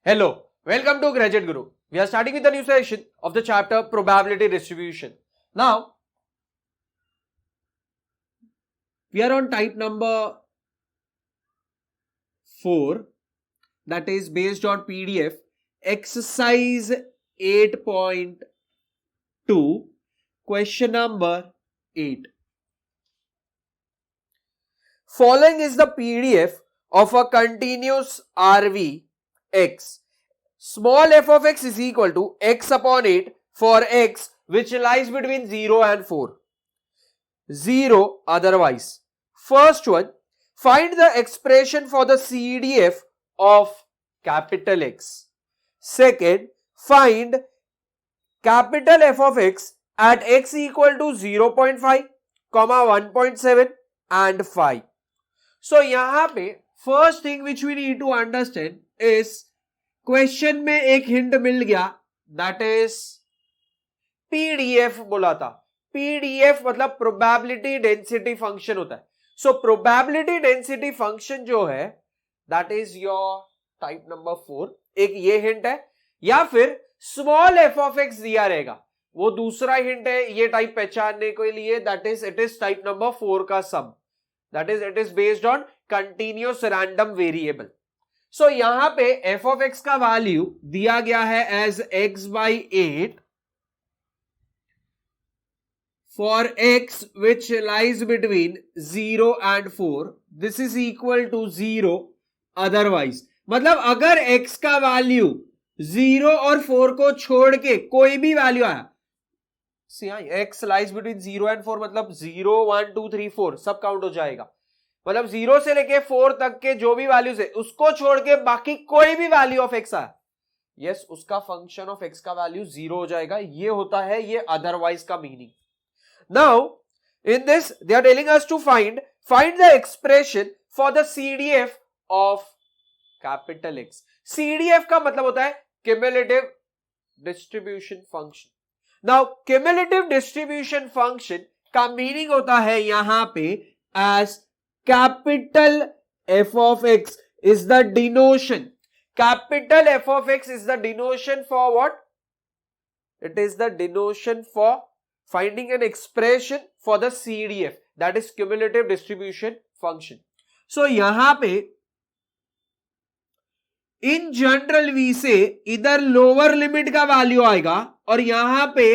Hello, welcome to Graduate Guru. We are starting with the new session of the chapter Probability Distribution. Now, we are on type number 4, that is based on PDF, exercise 8.2, question number 8. Following is the PDF of a continuous RV x. Small f of x is equal to x upon 8 for x which lies between 0 and 4. 0 otherwise. First one, find the expression for the CDF of capital X. Second, find capital F of x at x equal to 0.5, 1.7 and 5. So यहाँ पे first thing which we need to understand is question में एक hint मिल गया, that is PDF बोला था. PDF मतलब probability density function होता है. सो प्रोबेबिलिटी डेंसिटी फंक्शन जो है that is your type number 4. एक ये हिंट है, या फिर स्मॉल एफ ऑफ एक्स दिया रहेगा, वो दूसरा हिंट है ये टाइप पहचानने के लिए, that is it is type number 4 का sum, that is it is based on continuous random variable. So यहां पे एफ ऑफ एक्स का वैल्यू दिया गया है as x by 8 for x which lies between 0 and 4. This is equal to 0 otherwise. मतलब अगर x का वैल्यू 0 और 4 को छोड़ के कोई भी वैल्यू आया, एक्स लाइज बिटवीन 0 एंड 4 मतलब 0 1 2 3 4 सब काउंट हो जाएगा. मतलब 0 से लेके 4 तक के जो भी वैल्यूज है उसको छोड़ के बाकी कोई भी वैल्यू ऑफ एक्स आया, यस उसका फंक्शन ऑफ एक्स का वैल्यू 0 हो जाएगा. ये होता है ये अदरवाइज का meaning. Now in this they are telling us to find the expression for the CDF of capital X. CDF का मतलब होता है cumulative distribution function. Now cumulative distribution function का मीनिंग होता है यहां पे as capital F of x is the denotion. Capital F of x is the denotion for what? It is the denotion for finding an expression for the CDF, that is cumulative distribution function. So यहां पे in general we say इधर lower limit का value आएगा और यहां पे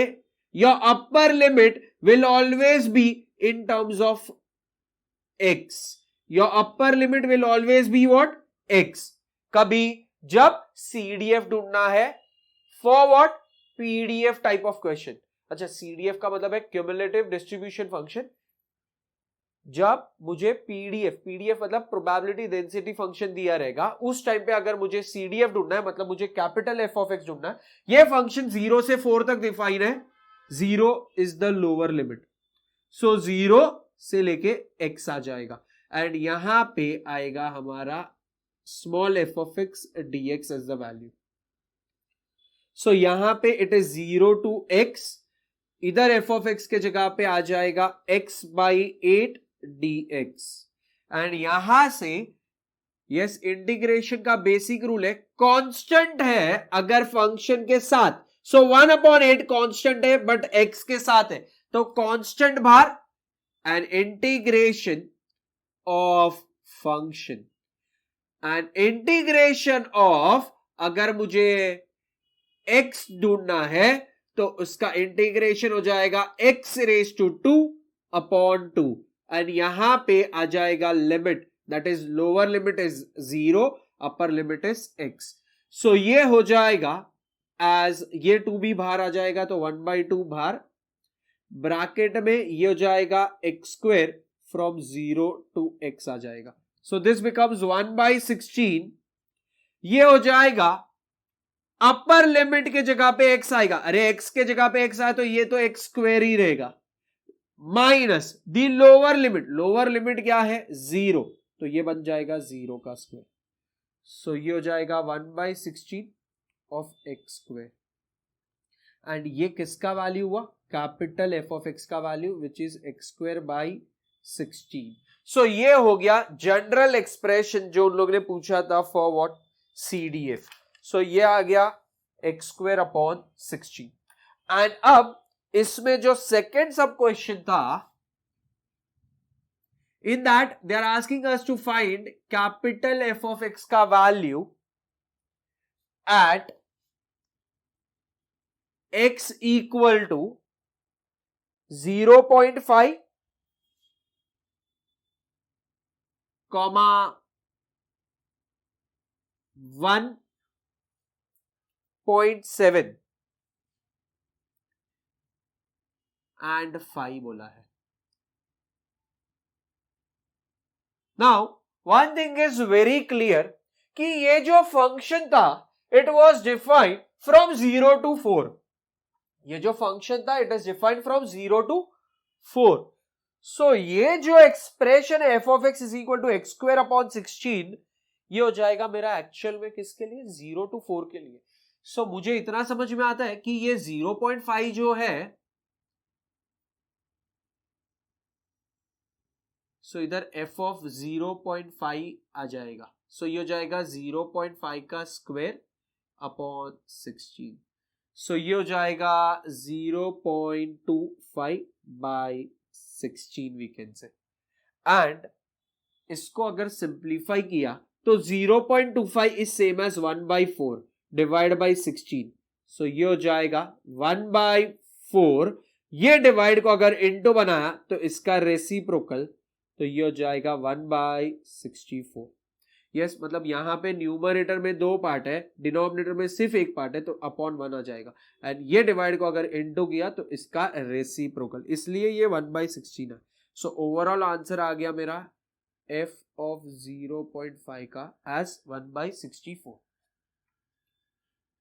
your upper limit will always be in terms of x. Your upper limit will always be what? x. कभी जब CDF ढूंढना है for what? PDF type of question. अच्छा, CDF का मतलब है cumulative distribution function. जब मुझे PDF मतलब probability density function दिया रहेगा, उस टाइम पे अगर मुझे CDF ढूंढना है, मतलब मुझे capital F of x ढूंढना है, ये फंक्शन 0 से 4 तक डिफाइन है. 0 is the lower limit. So 0 से लेके x आ जाएगा एंड यहां पे आएगा हमारा small f of x dx as the value. So यहां पे इट इज 0 टू x, इधर एफ ऑफ एक्स के जगह पे आ जाएगा x बाई 8 dx एंड यहां से यस इंटीग्रेशन का बेसिक रूल है, कांस्टेंट है अगर फंक्शन के साथ. सो 1/8 कांस्टेंट है बट x के साथ है तो कांस्टेंट बाहर an integration of function. an integration of अगर मुझे x ढूंढना है तो उसका इंटीग्रेशन हो जाएगा x raised to 2 upon 2 and यहां पे आ जाएगा limit, that is lower limit is 0, upper limit is x. सो ये हो जाएगा एज ये 2 भी बाहर आ जाएगा तो 1/2 बाहर, ब्रैकेट में ये हो जाएगा x square from 0 to x आ जाएगा. So this becomes 1/16. ये हो जाएगा अपर लिमिट के जगह पे x आएगा, अरे x के जगह पे x आया तो ये तो x स्क्वायर ही रहेगा, माइनस दी लोअर लिमिट क्या है 0, तो ये बन जाएगा 0 का स्क्वायर. सो ये हो जाएगा 1/16 ऑफ x स्क्वायर एंड ये किसका वैल्यू हुआ? कैपिटल एफ ऑफ एक्स का value which is x square by 16. So ये हो गया जनरल एक्सप्रेशन जो उन लोगों ने पूछा था फॉर व्हाट? CDF. सो ये आ गया x² / 16। एंड अब इसमें जो सेकेंड सब क्वेश्चन था, in that they are asking us to find capital F of x का value at x equal to 0.5, 1.7 and 5 बोला है। Now one thing is very clear कि ये जो फंक्शन था it was defined from 0 to 4। ये जो फंक्शन था it is defined from 0 to 4। सो ये जो एक्सप्रेशन है f of x is equal to x² / 16, ये हो जाएगा मेरा एक्चुअल में किसके लिए, 0 to 4 के लिए। सो मुझे इतना समझ में आता है कि ये 0.5 जो है, सो इधर f of 0.5 आ जाएगा। सो ये हो जाएगा 0.5 का स्क्वायर अपॉन 16। सो ये हो जाएगा 0.25 by 16 we can say. And इसको अगर सिंप्लीफाई किया तो 0.25 is same as 1/4 divide by 16। So ये हो जाएगा 1/4। ये डिवाइड को अगर इनटू बनाया तो इसका रेसिप्रोकल, तो ये हो जाएगा 1/64। यस, मतलब यहां पे न्यूमरेटर में 2 पार्ट है, डिनोमिनेटर में सिर्फ 1 पार्ट है, तो अपॉन 1 आ जाएगा। एंड ये डिवाइड को अगर इनटू किया तो इसका रेसिप्रोकल, इसलिए ये 1/16 है। सो ओवरऑल आंसर आ गया मेरा f of 0.5 का as 1/64।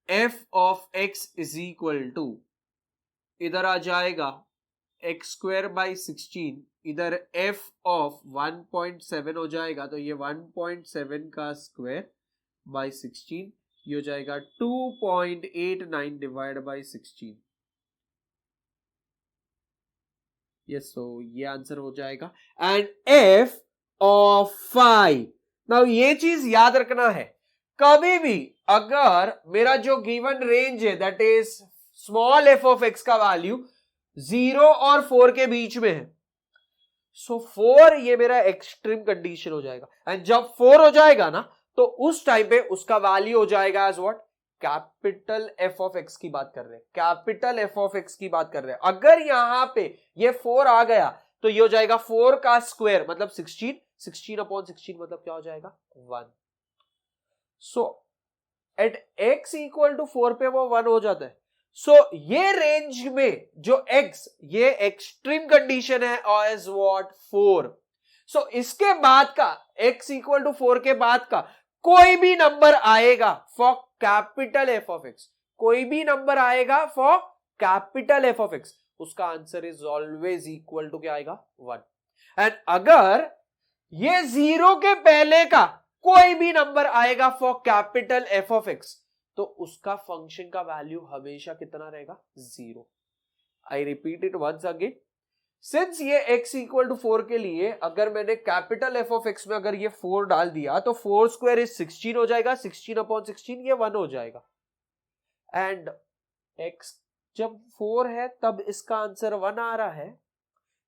f of x is equal to, इधर आ जाएगा x² / 16, इधर f of 1.7 हो जाएगा, तो ये 1.7 का स्क्वायर बाई 16, ये हो जाएगा 2.89 डिवाइड बाई 16। यस, सो ये आंसर हो जाएगा। एंड f of 5, नाउ ये चीज याद रखना है, कभी भी अगर मेरा जो गिवन रेंज है that is small f of x का वैल्यू 0 और 4 के बीच में है, सो 4 ये मेरा एक्सट्रीम कंडीशन हो जाएगा। एंड जब 4 हो जाएगा ना, तो उस टाइम पे उसका वैल्यू हो जाएगा as what, capital f of x की बात कर रहे हैं, कैपिटल f of x की बात कर रहे हैं। अगर यहां पे ये 4 आ गया तो ये हो जाएगा 4 का स्क्वायर मतलब 16, 16 अपॉन 16 मतलब क्या हो जाएगा, 1। सो एट x इक्वल टू 4 पे वो 1 हो जाता है। सो ये रेंज में जो x, ये एक्सट्रीम कंडीशन है एज व्हाट, 4। सो इसके बाद का x इक्वल टू 4 के बाद का कोई भी नंबर आएगा for capital f of x, कोई भी नंबर आएगा for capital f of x, उसका answer is always equal to क्या आएगा, 1। एंड अगर ये 0 के पहले का कोई भी नंबर आएगा for capital f of x, तो उसका फंक्शन का वैल्यू हमेशा कितना रहेगा, 0। I repeat it once again, since ये x इक्वल टू 4 के लिए अगर मैंने कैपिटल f of x में अगर ये 4 डाल दिया तो 4² इज 16 हो जाएगा, 16 अपॉन 16 ये 1 हो जाएगा। एंड x जब 4 है तब इसका आंसर 1 आ रहा है।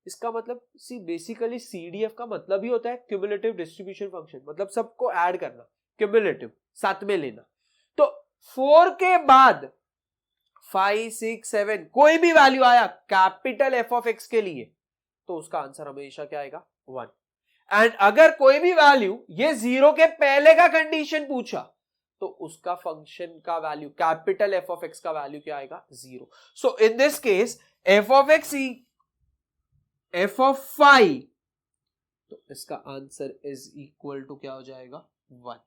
इसका मतलब सी बेसिकली CDF का मतलब ही होता है क्यूमुलेटिव डिस्ट्रीब्यूशन फंक्शन, मतलब सबको ऐड करना, क्यूमुलेटिव साथ में लेना। तो 4 के बाद 5, 6, 7 कोई भी वैल्यू आया कैपिटल f of x के लिए, तो उसका आंसर हमेशा क्या आएगा, 1। एंड अगर कोई भी वैल्यू ये 0 के पहले का कंडीशन पूछा तो उसका फंक्शन का value capital f of x का वैल्यू क्या आएगा, 0। So in this case f of x f of 5, तो इसका आंसर इज इक्वल टू क्या हो जाएगा, 1।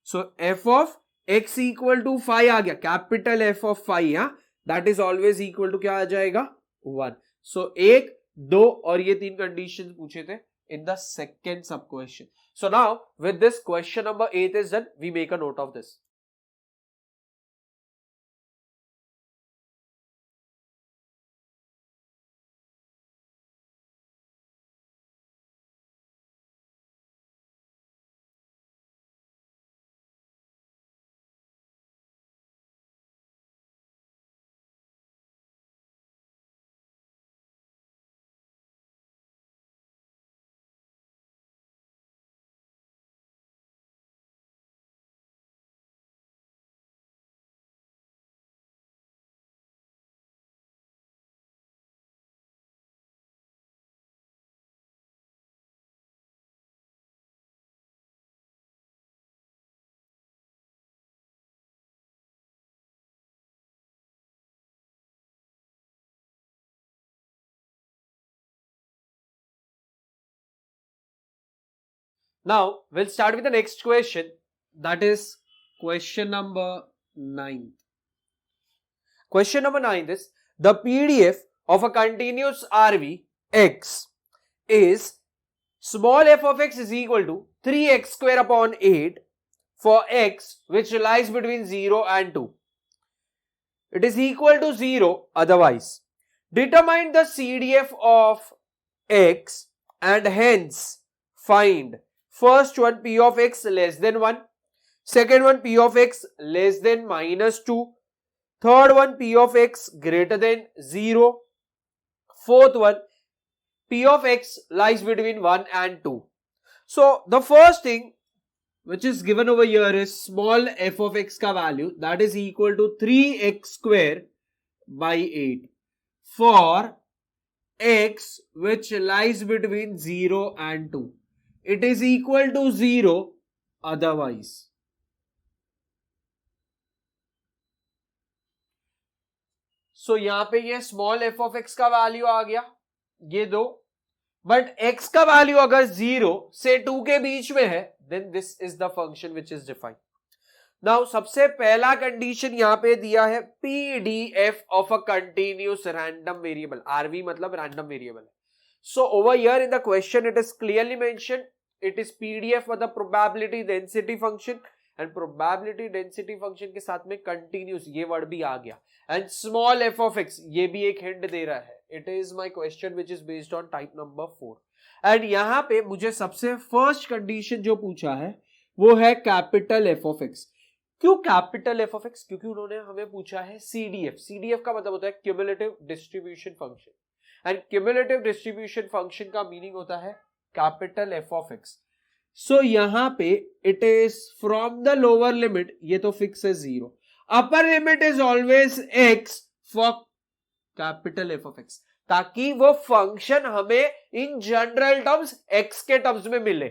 So f of x equal to 5 आ गया, capital f of 5, that is always equal to क्या आ जाएगा, 1। सो 1, 2 और ये 3 कंडीशंस पूछे थे in the second sub question. So now with this question number 8 is done, we make a note of this. Now we'll start with the next question, that is question number 9. Question number 9 is, the PDF of a continuous RV x is small f of x is equal to 3x square upon 8 for x which lies between 0 and 2. It is equal to 0 otherwise. Determine the CDF of x and hence find first one p of x less than 1, second one p of x less than minus 2, third one p of x greater than 0, fourth one p of x lies between 1 and 2. So the first thing which is given over here is small f of x ka value, that is equal to 3x square by 8 for x which lies between 0 and 2. It is equal to 0 otherwise. So यहाँ पे ये small f of x का value आ गया, ये दो, but x का value अगर 0 से 2 के बीच में है, then this is the function which is defined. Now सबसे पहला कंडीशन यहाँ पे दिया है PDF of a continuous random variable. RV मतलब random variable है. So over here in the question it is clearly mentioned, it is PDF मतलब probability density function, and probability density function के साथ में continuous ये word भी आ गया, and small f of x ये भी एक hint दे रहा है. It is my question which is based on type number 4. and यहाँ पे मुझे सबसे first condition जो पूछा है वो है capital F of x. क्यों कैपिटल एफ ऑफ एक्स? क्योंकि उन्होंने हमें पूछा है सीडीएफ. सीडीएफ का मतलब होता है cumulative distribution function, and cumulative distribution function का मीनिंग होता है capital F of X. So यहां पे it is from the lower limit, ये तो फिक्स है 0, upper limit is always X for capital F of X, ताकि वो फंक्शन हमें इन जनरल टर्म्स एक्स के टर्म्स में मिले.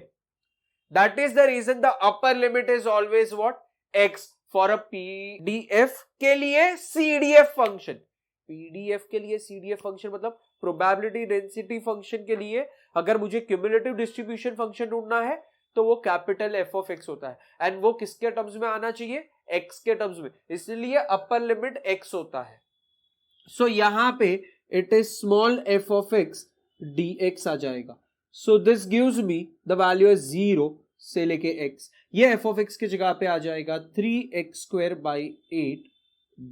That is the reason the upper limit is always what? x for a PDF के लिए CDF function. PDF के लिए सीडीएफ फंक्शन मतलब प्रोबेबिलिटी डेंसिटी फंक्शन के लिए अगर मुझे क्यूमुलेटिव डिस्ट्रीब्यूशन फंक्शन ढूंढना है तो वो कैपिटल एफ ऑफ एक्स होता है, एंड वो किसके टर्म्स में आना चाहिए? x के टर्म्स में, इसलिए अपर लिमिट x होता है. सो यहां पे it is small f of x dx आ जाएगा. So this gives me the value is 0 से लेके x. ये एफ ऑफ एक्स की जगह पे आ जाएगा 3x square by 8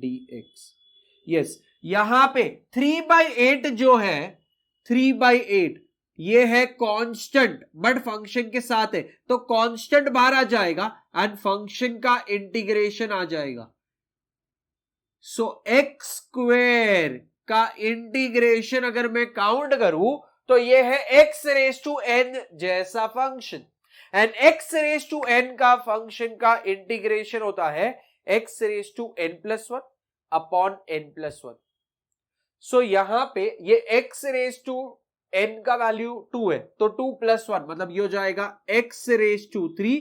dx. Yes, यहां पे 3/8 जो है, 3/8 ये है कांस्टेंट, बट फंक्शन के साथ है तो कांस्टेंट बाहर आ जाएगा एंड फंक्शन का इंटीग्रेशन आ जाएगा. सो x स्क्वायर का इंटीग्रेशन अगर मैं काउंट करूं तो ये है x रेज टू n जैसा function, and x raise to n का फंक्शन का इंटीग्रेशन होता है x raise to n plus 1 upon n plus 1. So यहां पे ये x रेज टू n का वैल्यू 2 है तो 2 प्लस 1 मतलब ये हो जाएगा x raise to 3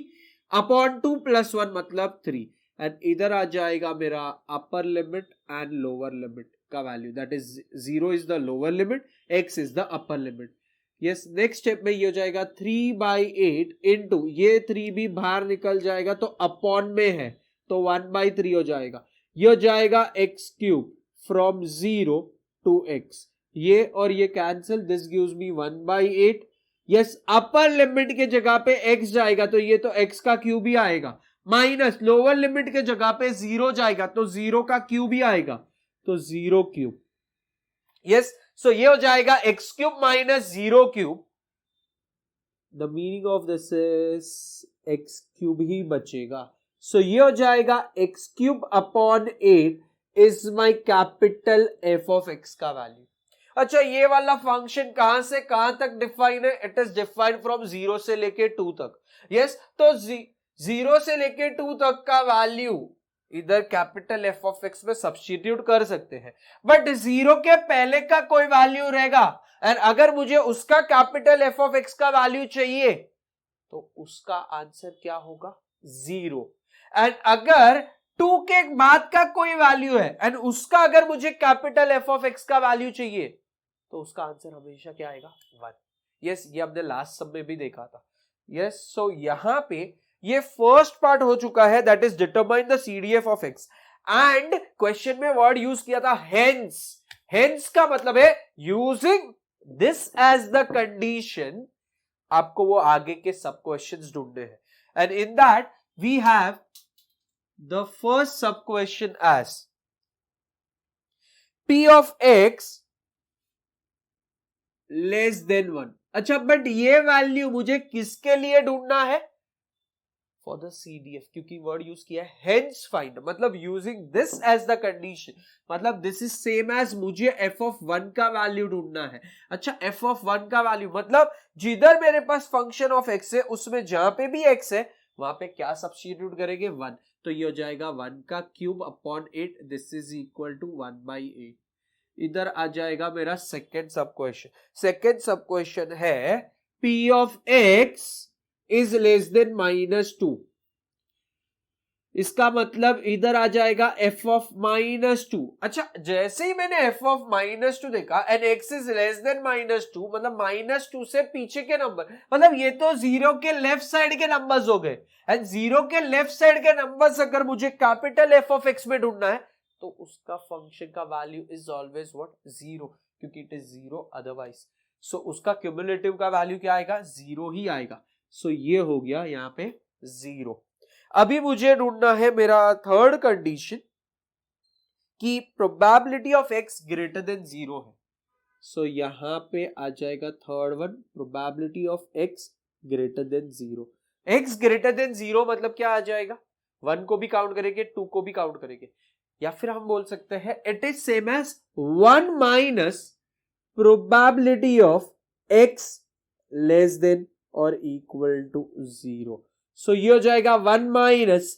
upon 2 plus 1 मतलब 3, एंड इधर आ जाएगा मेरा upper limit and lower limit का value, that is 0 is the lower limit, x is the upper limit. Yes, next step में ये हो जाएगा 3/8 इंटू ये 3 भी बाहर निकल जाएगा तो अपॉन में है तो 1/3 हो जाएगा. ये हो जाएगा x cube from 0 to x, ये और ये cancel, this gives me 1/8. Yes, upper limit के जगह पे x जाएगा तो ये तो x का क्यूब ही आएगा, माइनस लोअर लिमिट के जगह पे 0 जाएगा तो 0 का क्यूब ही आएगा तो 0 क्यूब. यस, सो ये हो जाएगा x cube minus 0 cube. The meaning of this is x cube ही बचेगा. सो ये हो जाएगा x cube upon 8 is my capital f of x का वैल्यू. अच्छा, ये वाला फंक्शन कहां से कहां तक डिफाइन है? इट इज डिफाइंड फ्रॉम 0 से लेके 2 तक. यस, तो 0 से लेके 2 तक का वैल्यू इधर कैपिटल एफ ऑफ एक्स में सब्स्टिट्यूट कर सकते हैं, बट 0 के पहले का कोई वैल्यू रहेगा, एंड अगर मुझे उसका कैपिटल एफ ऑफ एक्स का वैल्यू चाहिए तो उसका आंसर क्या होगा? 0. एंड अगर 2 के बाद का कोई वैल्यू है एंड उसका अगर मुझे कैपिटल एफ ऑफ एक्स का वैल्यू चाहिए तो उसका आंसर हमेशा क्या आएगा? 1. यस, ये हमने लास्ट सब में भी देखा था. यस, सो यहां पे ये फर्स्ट पार्ट हो चुका है, that is determine the CDF of x. And question में वर्ड यूज किया था हेंस। हेंस का मतलब है using this as the condition, आपको वो आगे के सब क्वेश्चंस ढूंढने हैं। And in that we have the first sub question as p of x less than 1। अच्छा, बट ये वैल्यू मुझे किसके लिए ढूंढना है? फॉर द सीडीएफ, क्योंकि वर्ड यूज किया है हेंस फाइंड, मतलब using this as the condition, मतलब दिस इज सेम एज मुझे एफ ऑफ 1 का वैल्यू ढूंढना है। अच्छा, एफ ऑफ 1 का वैल्यू मतलब जिधर मेरे पास फंक्शन ऑफ एक्स है उसमें जहां पे भी एक्स है वहां पे क्या सब्स्टिट्यूट करेंगे? 1। तो ये हो जाएगा 1 का cube upon 8, this is equal to 1/8। इधर आ जाएगा मेरा second sub question. Second sub question है p of x is less than -2। इसका मतलब इधर आ जाएगा f ऑफ -2। अच्छा, जैसे ही मैंने f ऑफ -2 देखा and x is less than -2, मतलब -2 से पीछे के नंबर, मतलब ये तो जीरो के लेफ्ट साइड के नंबर्स हो गए। एंड जीरो के लेफ्ट साइड के नंबर्स अगर मुझे कैपिटल f ऑफ x में ढूंढना है तो उसका फंक्शन का वैल्यू इज ऑलवेज व्हाट? 0, क्योंकि इट इज 0 अदरवाइज। सो उसका क्यूमुलेटिव का वैल्यू क्या आएगा? 0 ही आएगा। सो ये हो गया यहां पे 0। अभी मुझे ढूंढना है मेरा थर्ड कंडीशन कि probability of x greater than 0 है। सो यहां पे आ जाएगा third one, probability of x greater than 0। x greater than 0 मतलब क्या आ जाएगा? 1 को भी काउंट करेंगे, 2 को भी काउंट करेंगे, या फिर हम बोल सकते हैं it is same as 1 minus probability of x less than और इक्वल टू 0। सो ये हो जाएगा 1 minus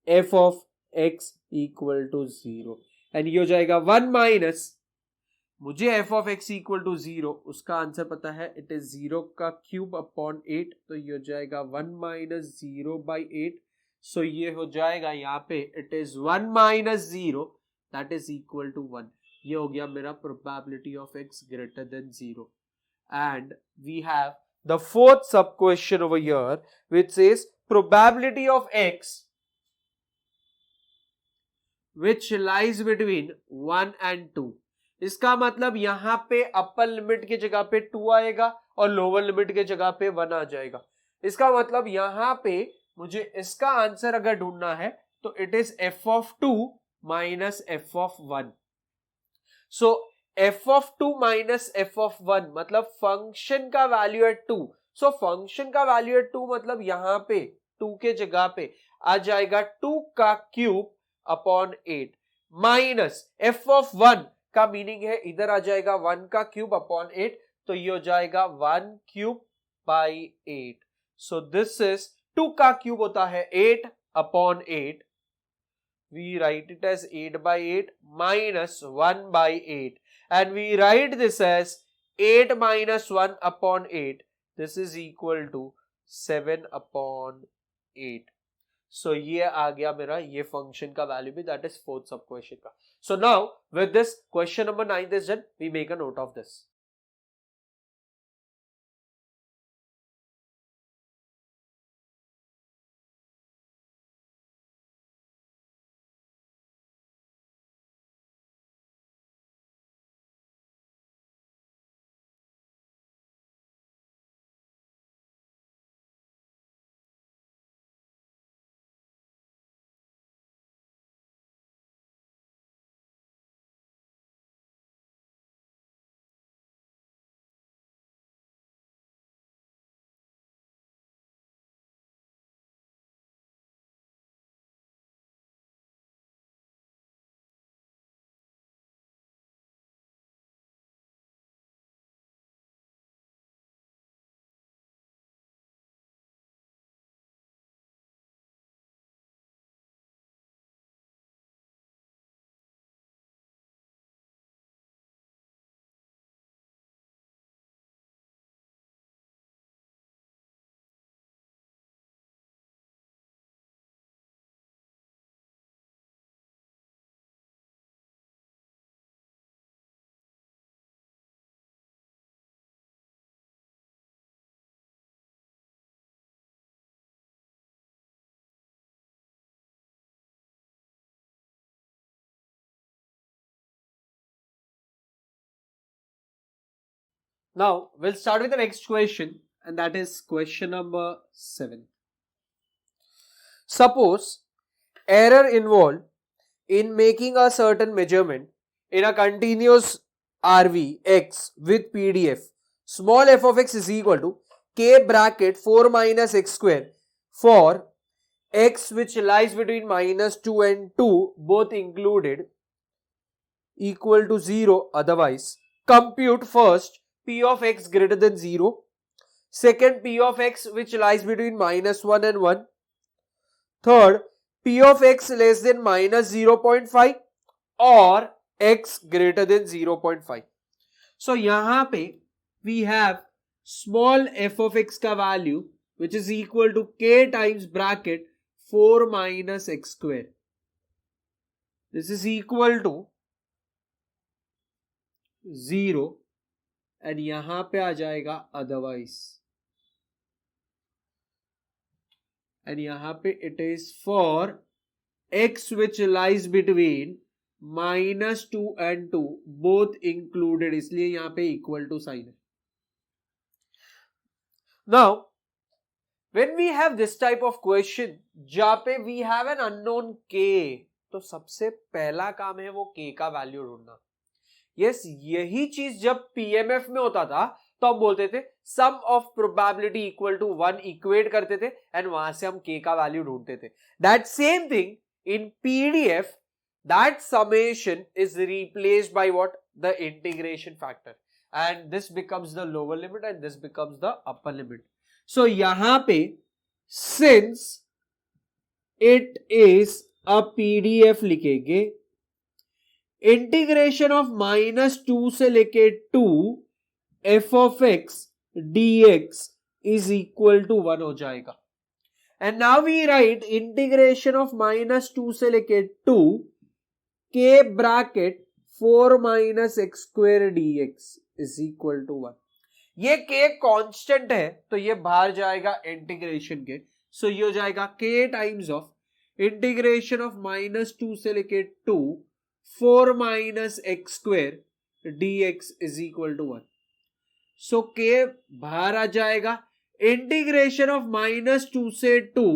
F of x equal to 0। And ये हो जाएगा 1 माइनस, मुझे F of x equal to 0, उसका आंसर पता है, इट इज 0 का क्यूब अपॉन 8। तो ये हो जाएगा 1 माइनस 0/8। सो ये हो जाएगा यहाँ पे it is 1 minus 0, that is equal to 1। ये हो गया मेरा probability of x greater than 0। And we have the fourth sub question over here which says probability of x which lies between 1 and 2। इसका मतलब यहां पे अपर लिमिट की जगह पे 2 आएगा और लोअर लिमिट की जगह पे 1 आ जाएगा। इसका मतलब यहां पे मुझे इसका आंसर अगर ढूंढना है तो it is F of 2 minus F of 1। So F of 2 minus F of 1 मतलब फंक्शन का वैल्यू है 2। सो फंक्शन का वैल्यू है 2 मतलब यहां पे 2 के जगह पे आ जाएगा 2 का cube upon 8 minus F of 1 का मीनिंग है इधर आ जाएगा 1 का क्यूब अपॉन 8। तो ये हो जाएगा 1 cube by 8। So this is 2 का क्यूब होता है 8 upon 8। We write it as 8/8 minus 1/8, and we write this as 8 minus 1 upon 8. This is equal to 7 upon 8. So ये आ गया मेरा ये फंक्शन का वैल्यू भी, that is fourth sub question का। So now with this question number 9 is done, we make a note of this. Now we'll start with the next question, and that is question number 7. Suppose error involved in making a certain measurement in a continuous RV x with PDF. Small f of x is equal to k bracket 4 minus x square for x which lies between minus 2 and 2 both included equal to 0 otherwise. Compute first p of x greater than 0, second p of x which lies between minus 1 and 1, third p of x less than minus 0.5 or x greater than 0.5. So यहाँ पे we have small f of x का value which is equal to k times bracket 4 minus x square. This is equal to 0 and यहाँ पे आ जाएगा otherwise. And यहाँ पे it is for x which lies between minus 2 and 2 both included, इसलिए यहाँ पे equal to sign है. Now when we have this type of question जहाँ पे we have an unknown k, तो सबसे पहला काम है वो k का वैल्यू ढूंढना. यस, यही चीज जब पीएमएफ में होता था तो हम बोलते थे sum of probability equal to 1 equate करते थे एंड वहां से हम के का वैल्यू ढूंढते थे. That same thing in PDF, that summation is replaced by what, the integration factor, and this becomes the lower limit and this becomes the upper limit. So यहां पे since it is a PDF लिखेंगे, integration of minus 2 से लेके 2 f of x d x is equal to 1 हो जाएगा. And now we write integration of minus 2 से लेके 2 के bracket 4 minus X square D x is equal to 1. ये के कांस्टेंट है तो ये बाहर जाएगा इंटीग्रेशन के. सो ये हो जाएगा के times of integration of minus 2 से लेके 2 4 minus x square dx is equal to 1. So k बाहर आ जाएगा. इंटीग्रेशन ऑफ माइनस 2 से 2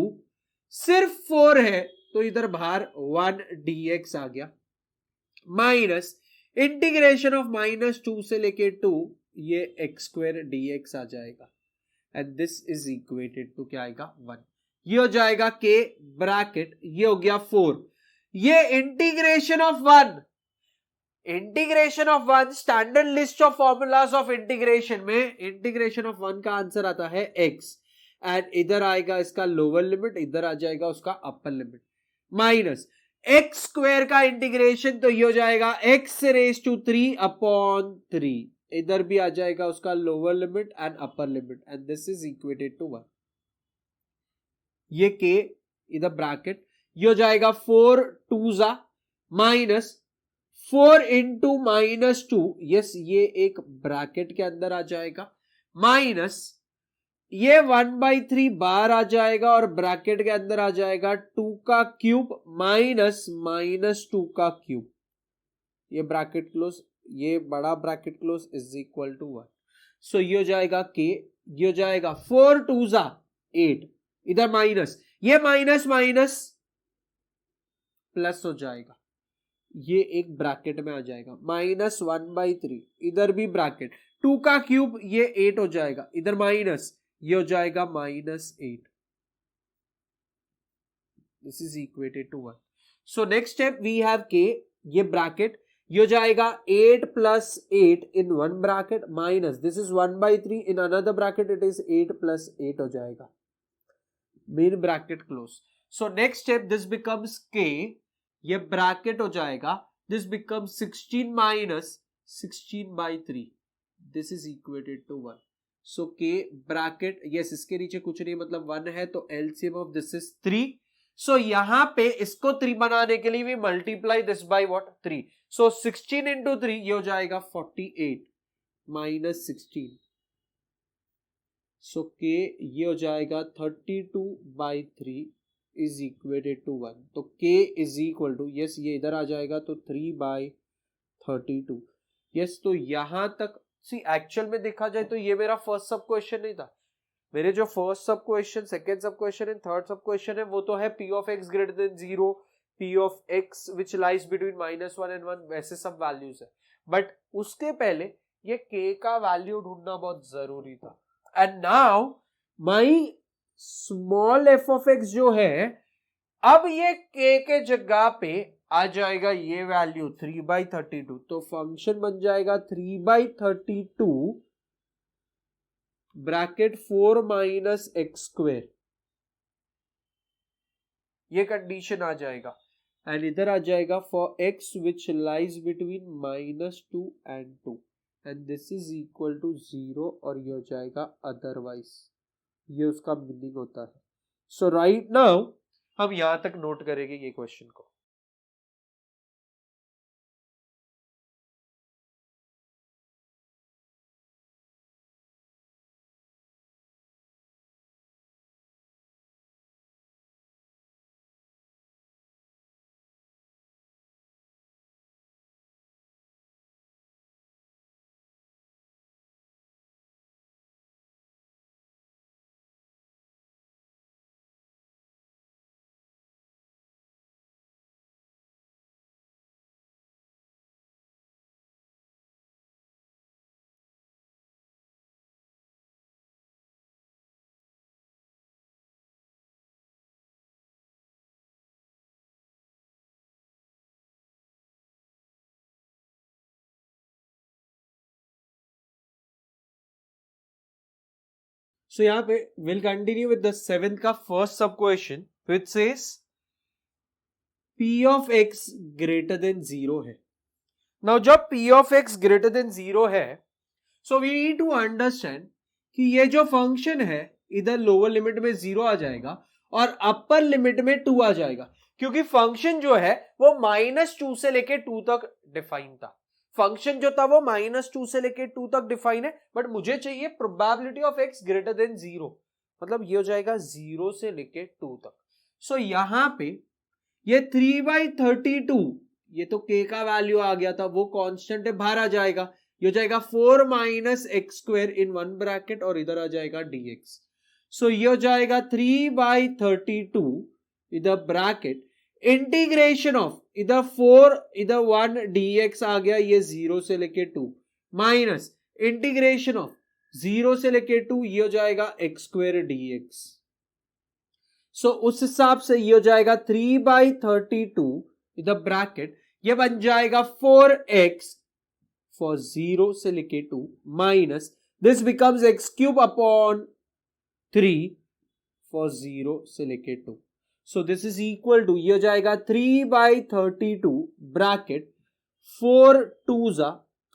सिर्फ 4 है तो इधर बाहर 1 dx आ गया, माइनस इंटीग्रेशन ऑफ माइनस 2 से लेके 2 ये x square dx आ जाएगा and this is equated to क्या आएगा 1. ये हो जाएगा k ब्रैकेट, ये हो गया 4. ये integration of 1, integration of 1 standard list of formulas of integration में इंटीग्रेशन ऑफ 1 का आंसर आता है x एंड इधर आएगा इसका लोअर लिमिट, इधर आ जाएगा उसका upper limit, minus x square का इंटीग्रेशन तो ये हो जाएगा x रेज टू 3 अपॉन 3, इधर भी आ जाएगा उसका lower limit and upper limit and this is equated to 1. ये k इधर ब्रैकेट, ये हो जाएगा 4 2 जा माइनस 4 इंटू माइनस 2, यस ये एक ब्रैकेट के अंदर आ जाएगा, माइनस ये 1/3 बाहर आ जाएगा और ब्रैकेट के अंदर आ जाएगा 2 का क्यूब माइनस माइनस 2 का क्यूब. ये ब्रैकेट क्लोज, ये बड़ा bracket close is equal to 1. So ये हो जाएगा के, ये हो जाएगा 4 2 जा 8, इधर माइनस, ये माइनस माइनस प्लस हो जाएगा, ये एक ब्रैकेट में आ जाएगा, माइनस 1/3, इधर भी ब्रैकेट 2 का क्यूब ये 8 हो जाएगा, इधर माइनस, ये हो जाएगा minus 8. This is equated to 1. So next step we have K, ये ब्रैकेट, ये हो जाएगा 8 plus 8 in one bracket minus this is 1/3 in another bracket, it is 8 plus 8 हो जाएगा, main bracket close. So next step this becomes K, ये bracket हो जाएगा, this becomes 16 minus 16/3, this is equated to 1. So K bracket, yes इसके नीचे कुछ नहीं मतलब 1 है तो एलसीएम ऑफ दिस इज 3. सो यहां पे इसको 3 बनाने के लिए भी multiply this by what 3. So 16 into 3 ये हो जाएगा 48 माइनस 16. सो के ये हो जाएगा 32/3 इज इक्वेटेड टू 1. तो k is equal to, yes ये इधर आ जाएगा तो 3/32. यस तो यहां तक सी एक्चुअल में देखा जाए तो ये मेरा फर्स्ट सब क्वेश्चन नहीं था. मेरे जो first sub question, second sub question and third सब क्वेश्चन है वो तो है p of x greater than 0, p of x which lies between -1 and 1, वैसे सब वैल्यूज है. बट उसके पहले ये k का वैल्यू ढूंढना बहुत जरूरी था. And now my small f of x जो है, अब ये k के जगह पे आ जाएगा ये वैल्यू 3/32. तो फंक्शन बन जाएगा 3/32 ब्रैकेट 4 माइनस एक्स स्क्वेयर. ये कंडीशन आ जाएगा. एंड इधर आ जाएगा for x which lies between -2 and 2 and this is equal to 0 और ये हो जाएगा अदरवाइज. ये उसका मीनिंग होता है. सो राइट नाउ हम यहां तक नोट करेंगे ये क्वेश्चन को. So यहाँ पे we'll continue with the 7th का first sub question which says p of x greater than 0 है. Now जब p of x greater than 0 है, so we need to understand कि ये जो फंक्शन है इधर लोअर लिमिट में 0 आ जाएगा और अपर लिमिट में 2 आ जाएगा, क्योंकि फंक्शन जो है वो -2 से लेके 2 तक डिफाइन था. फंक्शन जो था वो -2 से लेके 2 तक डिफाइन है, बट मुझे चाहिए probability of x greater than 0, मतलब ये हो जाएगा 0 से लेके 2 तक. सो यहां पे ये 3/32, ये तो k का वैल्यू आ गया था, वो कांस्टेंट है, बाहर आ जाएगा. ये हो जाएगा 4 माइनस एक्स स्क्वेयर इन वन ब्रैकेट और इधर आ जाएगा dx. सो ये हो जाएगा 3/32 इधर ब्रैकेट इंटीग्रेशन ऑफ इधर 4 इधर 1 dx आ गया, ये 0 से लेके 2 माइनस इंटीग्रेशन ऑफ 0 से लेके 2, ये हो जाएगा x स्क्वेयर dx. सो उस हिसाब से ये हो जाएगा 3/32 इधर ब्रैकेट, ये बन जाएगा 4x फॉर 0 से लेके 2 minus this becomes x cube upon 3 for 0 से लेके 2. So this is equal to, ये हो जाएगा 3/32 ब्रैकेट 4 2 जा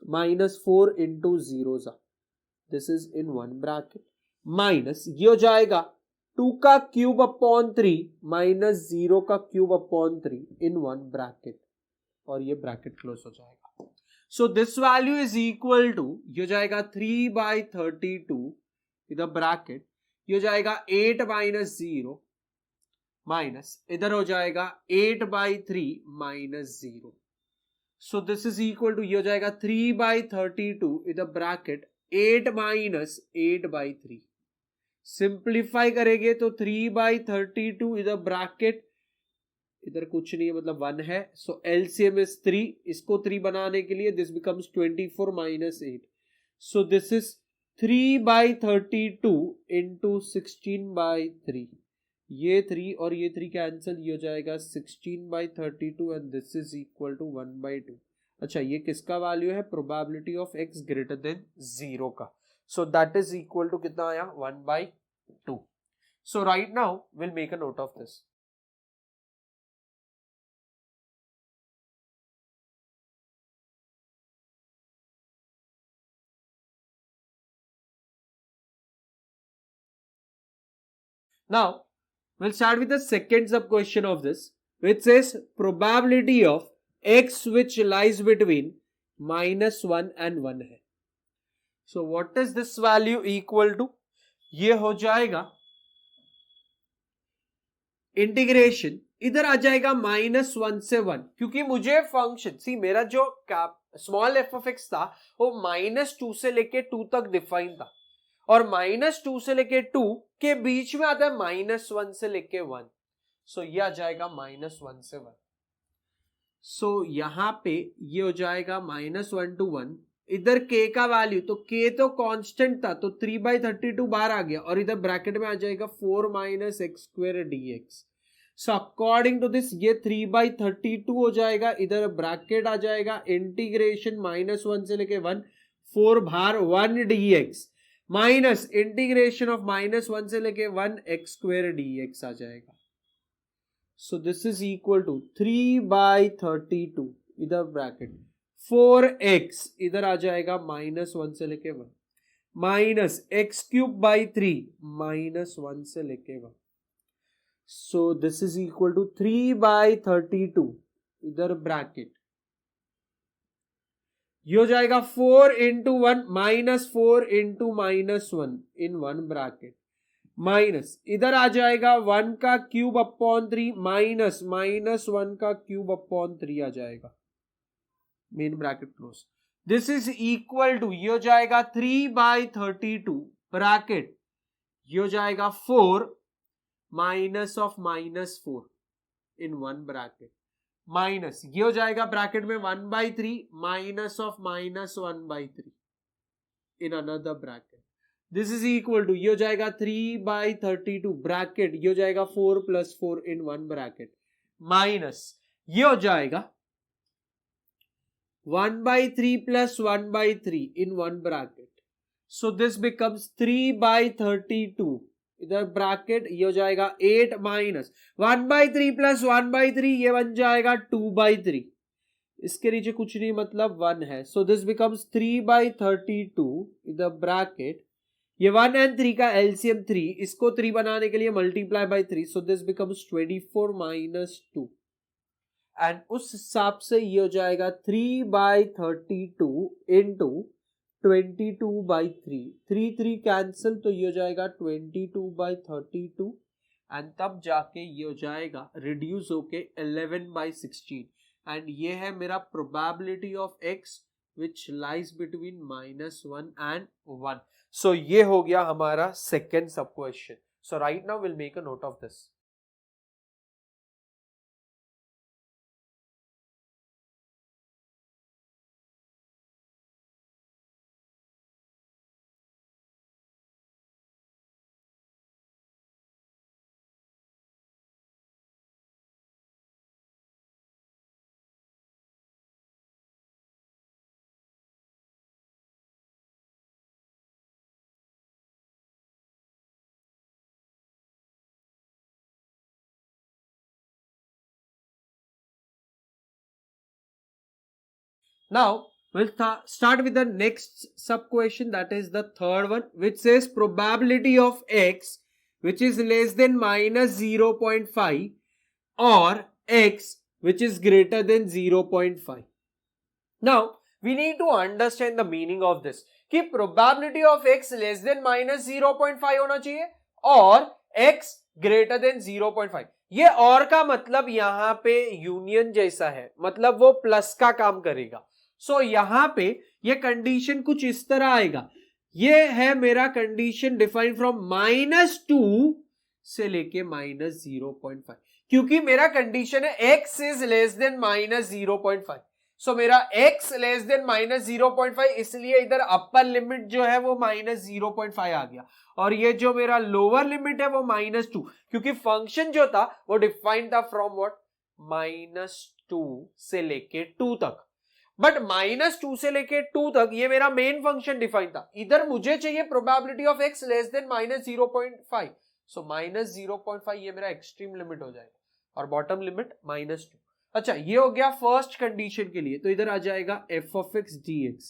माइनस 4 इंटू 0 जा, this is in one bracket, minus ये हो जाएगा 2 का क्यूब अपॉन 3 माइनस 0 का cube upon 3 in one bracket, और ये ब्रैकेट क्लोज हो जाएगा. So this value is equal to, ये हो जाएगा 3/32 इधर ब्रैकेट, ये हो जाएगा 8 माइनस 0 माइनस इधर हो जाएगा 8/3 minus 0. So this is equal to, ये हो जाएगा 3/32 इधर ब्रैकेट 8 माइनस 8/3. सिंप्लीफाई करेंगे तो 3/32 इधर ब्रैकेट, इधर कुछ नहीं है मतलब 1 है, सो एलसीएम इज 3. इसको 3 बनाने के लिए this becomes 24 minus 8. So this is 3/32 into 16/3. ये 3 और ये 3 कैंसिल, ये हो जाएगा 16/32 and this is equal to 1/2. अच्छा, ये किसका वैल्यू है? Probability of x greater than 0 का. So that is equal to कितना आया? 1/2. So right now will make a note of this. Now we'll start with the second sub question of this, which says probability of x which lies between -1 and 1 है. So what is this value equal to? ये हो जाएगा integration इधर आ जाएगा -1 से 1, क्योंकि मुझे फंक्शन सी मेरा जो स्मॉल एफ ऑफ एक्स था वो -2 से लेके 2 तक डिफाइन था, और -2 से लेके 2 के बीच में आता है -1 से लेके 1, सो ये आ जाएगा -1 से 1। सो यहां पे ये हो जाएगा -1 to 1, इधर k का वैल्यू, तो k तो कांस्टेंट था तो 3/32 बाहर आ गया, और इधर ब्रैकेट में आ जाएगा 4 - x² dx। So according to this ये 3/32 हो जाएगा, इधर ब्रैकेट आ जाएगा इंटीग्रेशन -1 से लेके 1, 4 बाहर 1 dx माइनस इंटीग्रेशन ऑफ -1 से लेके 1 x² dx आ जाएगा। So this is equal to 3/32, इधर ब्रैकेट 4x इधर आ जाएगा -1 से लेके 1 माइनस x³/3 -1 से लेके 1। So this is equal to 3/32, इधर ब्रैकेट ये हो जाएगा 4 into 1 -4 into -1 इन 1 ब्रैकेट, माइनस इधर आ जाएगा 1 का क्यूब अपॉन 3 माइनस -1 का क्यूब अपॉन 3 आ जाएगा, main bracket close. This is equal to ये हो जाएगा 3/32 ब्रैकेट, ये हो जाएगा 4 minus of -4 in 1 bracket, minus ये हो जाएगा ब्रैकेट में 1/3 minus of -1/3 in another bracket. This is equal to ये हो जाएगा 3/32 ब्रैकेट, ये हो जाएगा 4 + 4 इन 1 ब्रैकेट, माइनस ये हो जाएगा 1/3 + 1/3 इन 1 ब्रैकेट। सो दिस बिकम्स 3/32, इधर ब्रैकेट ये हो जाएगा 8 माइनस 1/3 + 1/3 ये बन जाएगा 2/3, इसके नीचे कुछ नहीं मतलब 1 है। सो दिस बिकम्स 3/32, इधर ब्रैकेट ये 1 and 3 का एलसीएम 3, इसको 3 बनाने के लिए multiply by 3, so this becomes 24 - 2, and उस हिसाब से ये हो जाएगा 3/32 इंटू 22/3, 3 कैंसिल, तो ये हो जाएगा 22/32, एंड तब जाके ये हो जाएगा रिड्यूस होके 11/16, एंड ये है मेरा probability of x which lies between -1 and 1. So ये हो गया हमारा second sub question. So right now we'll make a note of this. Now we'll start with the next sub question, that is the third one, which says probability of x which is less than -0.5 or x which is greater than 0.5. Now we need to understand the meaning of this कि probability of x less than -0.5 होना चाहिए और x greater than 0.5। ये और का मतलब यहां पे यूनियन जैसा है, मतलब वो प्लस का काम करेगा। सो यहां पे ये कंडीशन कुछ इस तरह आएगा, ये है मेरा कंडीशन डिफाइन फ्रॉम -2 से लेके -0.5, क्योंकि मेरा कंडीशन है x इज लेस देन -0.5। सो मेरा x लेस देन -0.5, इसलिए इधर अपर लिमिट जो है वो -0.5 आ गया, और ये जो मेरा लोअर लिमिट है वो -2, क्योंकि फंक्शन जो था वो डिफाइंड था फ्रॉम व्हाट -2 से लेके 2 तक, बट -2 से लेके 2 तक ये मेरा मेन फंक्शन डिफाइन था। इधर मुझे चाहिए probability of x less then -0.5, सो -0.5 ये मेरा एक्सट्रीम लिमिट हो जाएगा, और बॉटम लिमिट -2। अच्छा, ये हो गया फर्स्ट कंडीशन के लिए, तो इधर आ जाएगा f of x dx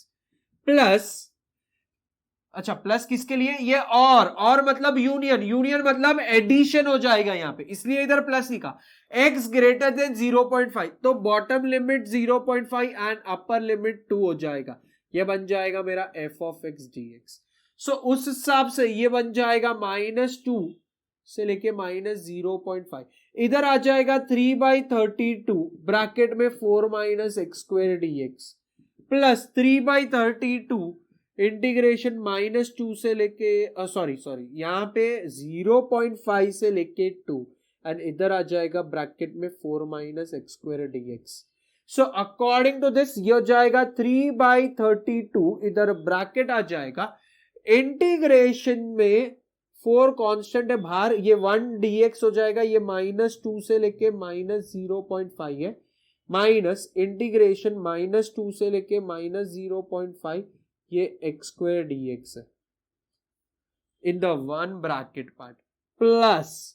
plus, अच्छा प्लस किसके लिए, ये और मतलब यूनियन, यूनियन मतलब एडिशन हो जाएगा यहाँ पे, इसलिए इधर प्लस लिखा, x ग्रेटर देन 0.5, तो bottom limit 0.5 and upper limit 2 हो जाएगा, ये बन जाएगा मेरा f of x dx। सो उस हिसाब से ये बन जाएगा -2 से लेके -0.5, इधर आ जाएगा 3/32 ब्रैकेट में 4 minus X square dx plus 3/32 integration -2 से लेके सॉरी यहां पे 0.5 से लेके 2 एंड इधर आ जाएगा ब्रैकेट में 4 minus X square dx. So according to this ये हो जाएगा 3/32, इधर ब्रैकेट आ जाएगा, इंटीग्रेशन में 4 कांस्टेंट है बाहर, ये 1 dx हो जाएगा, ये -2 से लेके -0.5 है, माइनस इंटीग्रेशन -2 से लेके -0.5, ये एक्स स्क्वायर dx है in the one bracket part, plus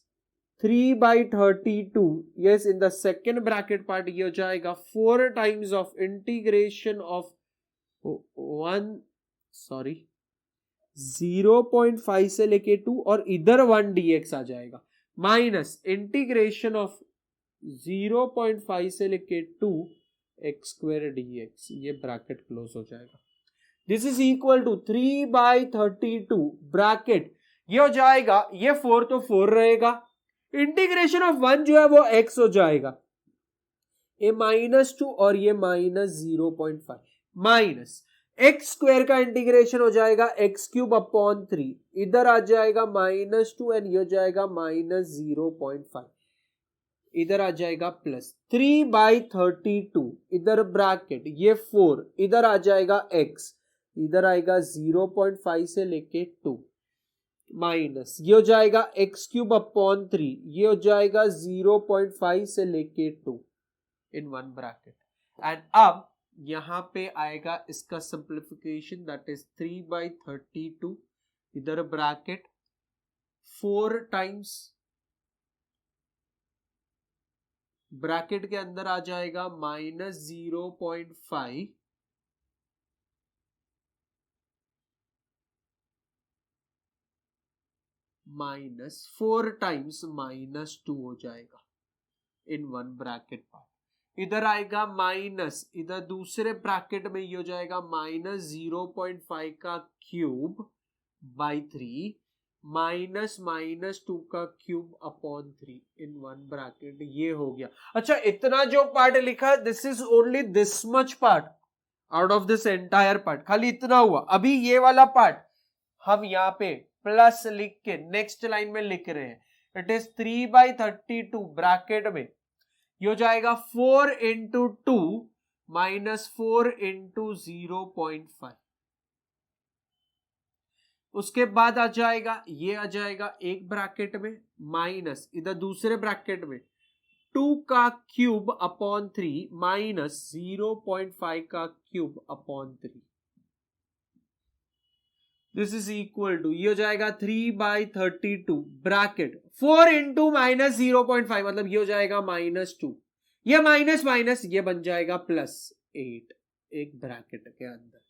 3/32, yes, in the second bracket part ये हो जाएगा 4 times of integration of 0.5 से लेके 2 और इधर 1 dx आ जाएगा, माइनस इंटीग्रेशन ऑफ 0.5 से लेके 2 एक्स स्क्वायर dx, ये ब्रैकेट क्लोज हो जाएगा. This is equal to 3/32 bracket, ये हो जाएगा, ये 4 तो 4 रहेगा, इंटीग्रेशन ऑफ 1 जो है वो x हो जाएगा, ये -2 और ये -0.5, माइनस एक्स स्क्वायर का इंटीग्रेशन हो जाएगा x³ / 3, इधर आ जाएगा -2 एंड ये हो जाएगा -0.5, इधर आ जाएगा प्लस 3/32, इधर ब्रैकेट, ये 4, इधर आ जाएगा x, इधर आएगा 0.5 से लेके 2, माइनस ये हो जाएगा x³ / 3, ये हो जाएगा 0.5 से लेके 2 इन वन ब्रैकेट. एंड अब यहां पे आएगा इसका सिंप्लीफिकेशन, दैट इज 3/32, इधर ब्रैकेट 4 टाइम्स, ब्रैकेट के अंदर आ जाएगा -0.5 -4 टाइम्स -2 हो जाएगा इन वन ब्रैकेट पार्ट, इधर आएगा माइनस, इधर दूसरे ब्रैकेट में ये हो जाएगा -0.5 का क्यूब बाई 3 -2 का cube upon 3 in one bracket, ये हो गया. अच्छा, इतना जो पार्ट लिखा, this is only this much part out of this entire part, खाली इतना हुआ. अभी ये वाला पार्ट हम यहाँ पे प्लस लिख के नेक्स्ट लाइन में लिख रहे हैं, इट इज 3/32 ब्रैकेट में, ये हो जाएगा 4 × 2 -4 × 0.5, उसके बाद आ जाएगा, ये आ जाएगा एक ब्रैकेट में, माइनस इधर दूसरे ब्रैकेट में 2 का क्यूब अपॉन 3 माइनस 0.5 का cube upon 3. This is equal to, ये हो जाएगा 3/32 ब्रैकेट 4 × -0.5, मतलब ये हो जाएगा -2, ये माइनस माइनस ये बन जाएगा +8 एक ब्रैकेट के अंदर,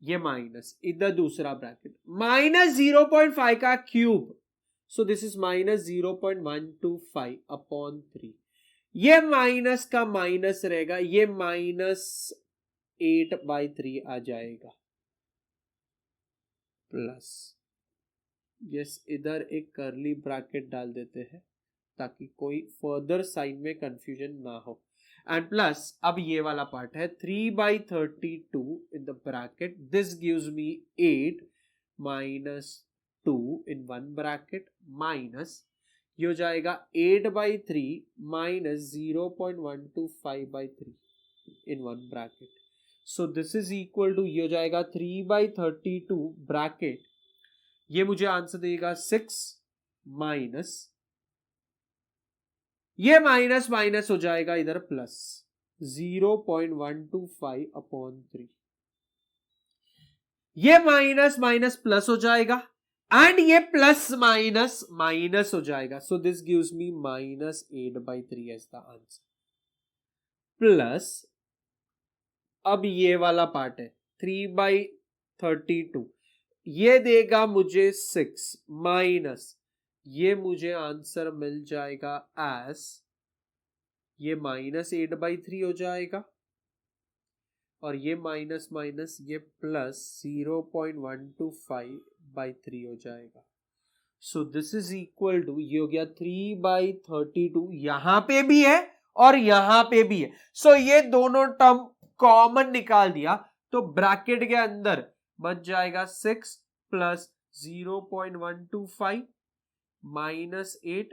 ये माइनस इधर दूसरा ब्रैकेट -0.5 का cube, so this is -0.125 upon 3, ये माइनस का माइनस रहेगा, ये -8/3 आ जाएगा, प्लस यस इधर एक कर्ली ब्रैकेट डाल देते हैं ताकि कोई फर्दर साइन में कंफ्यूजन ना हो, एंड प्लस अब ये वाला पार्ट है 3/32 in the bracket, this gives me 8 -2 in one bracket, minus ये हो जाएगा 8/3 -0.125/3 in one bracket. So this is equal to, ये हो जाएगा 3/32 ब्रैकेट, ये मुझे आंसर देगा 6 माइनस, ये माइनस माइनस हो जाएगा इधर प्लस 0.125 अपॉन 3, ये माइनस माइनस प्लस हो जाएगा एंड ये प्लस माइनस माइनस हो जाएगा, so this gives me -8/3 as the answer. Plus अब ये वाला पार्ट है 3/32, ये देगा मुझे 6 माइनस, ये मुझे आंसर मिल जाएगा एज, ये -8/3 हो जाएगा और ये माइनस माइनस ये प्लस 0.125/3 हो जाएगा. So this is equal to, ये हो गया 3/32, यहां पे भी है और यहां पे भी है, सो ये दोनों टर्म कॉमन निकाल दिया, तो ब्रैकेट के अंदर बच जाएगा 6 प्लस 0.125 माइनस 8,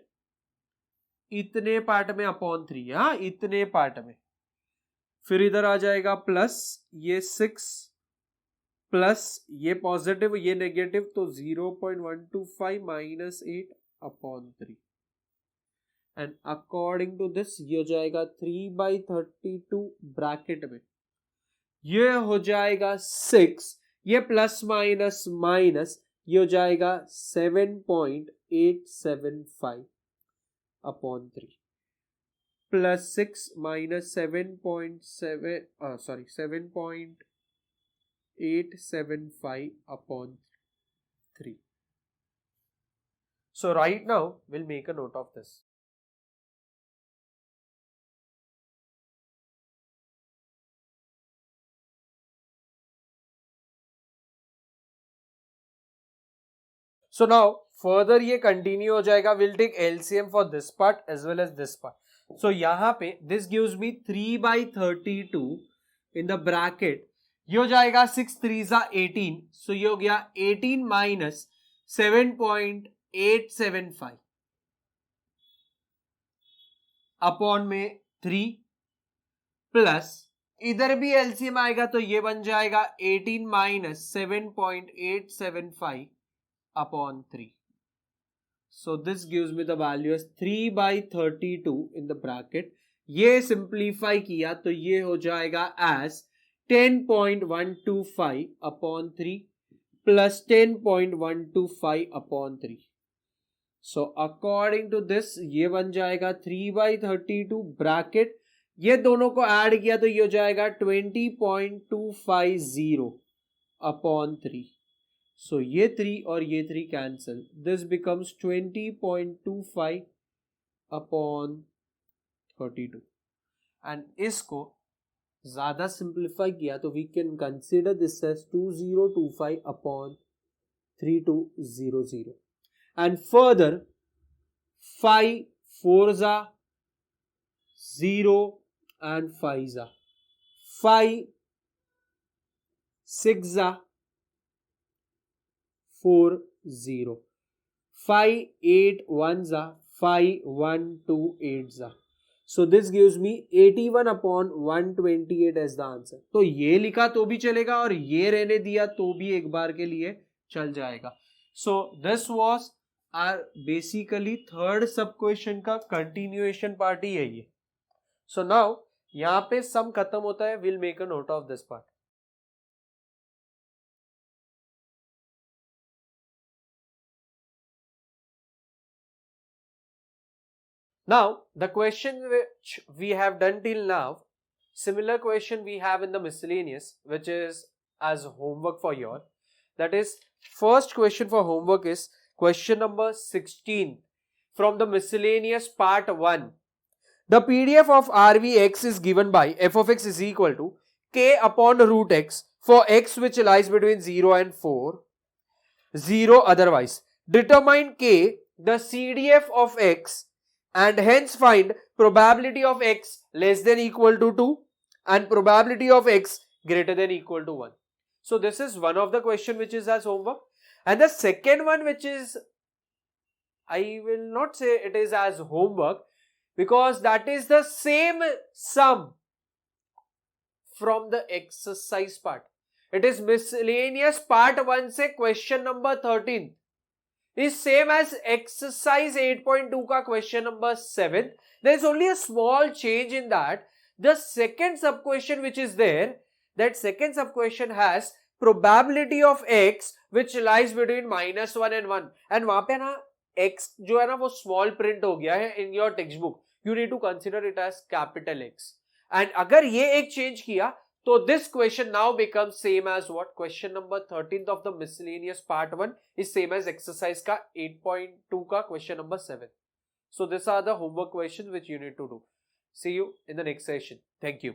इतने पार्ट में अपॉन 3, हाँ इतने पार्ट में, फिर इधर आ जाएगा प्लस ये 6 प्लस ये पॉजिटिव ये नेगेटिव, तो 0.125 minus 8 upon 3, and according to this ये हो जाएगा 3/32 ब्रैकेट में, ये हो जाएगा 6, ये प्लस माइनस माइनस, ये हो जाएगा 7.875 upon 3, plus 6 minus 7.875 upon 3. So right now we'll make a note of this. So now further ये continue हो जाएगा, we'll take LCM for this part as well as this part. So यहाँ पे this gives me 3/32 in the bracket, ये हो जाएगा 6 3 18, so ये हो गया 18 minus 7.875 अपॉन में 3 प्लस इधर भी एलसीएम आएगा तो ये बन जाएगा 18 minus 7.875 upon 3. So this gives me the value as 3/32 in the bracket. ये सिंप्लीफाई किया तो ये हो जाएगा as 10.125 upon 3 plus 10.125 upon 3. So according to this ये बन जाएगा 3/32 ब्रैकेट, ये दोनों को ऐड किया तो ये हो जाएगा 20.250 अपॉन 3. So ये 3 और ये 3 cancel, this becomes 20.25 upon 32, and इसको ज्यादा सिंप्लीफाई किया तो we can consider this as 2025 upon 3200, and further 5 4 0 and 5 5 6 4 0 5 8 1 5 1 2 8. So this gives me 81 upon 128 as the answer. तो ये लिखा तो भी चलेगा और ये रहने दिया तो भी एक बार के लिए चल जाएगा. So this was our basically third sub question का continuation part ही है ये. So now यहाँ पे सम खत्म होता है, we'll make a note of this part. Now, the question which we have done till now, similar question we have in the miscellaneous, which is as homework for you all. That is, first question for homework is question number 16 from the miscellaneous part 1. The PDF of RVX is given by f of x is equal to k upon root x for x which lies between 0 and 4, 0 otherwise. Determine k, the CDF of x, and hence find probability of x less than equal to 2 and probability of x greater than equal to 1. So this is one of the question which is as homework, and the second one which is, I will not say it is as homework because that is the same sum from the exercise part. It is miscellaneous part 1 से question number 13 is same as exercise 8.2 का question number 7. There is only a small change in that. The second sub question which is there, that second sub question has probability of x which lies between -1 and 1, and वहां पे ना x जो है ना वो small print हो गया है in your textbook. You need to consider it as capital X. And अगर ये एक change किया तो this question now becomes same as what? Question number 13th of the miscellaneous part 1 is same as exercise का 8.2 का question number 7. So these are the homework questions which you need to do. See you in the next session. Thank you.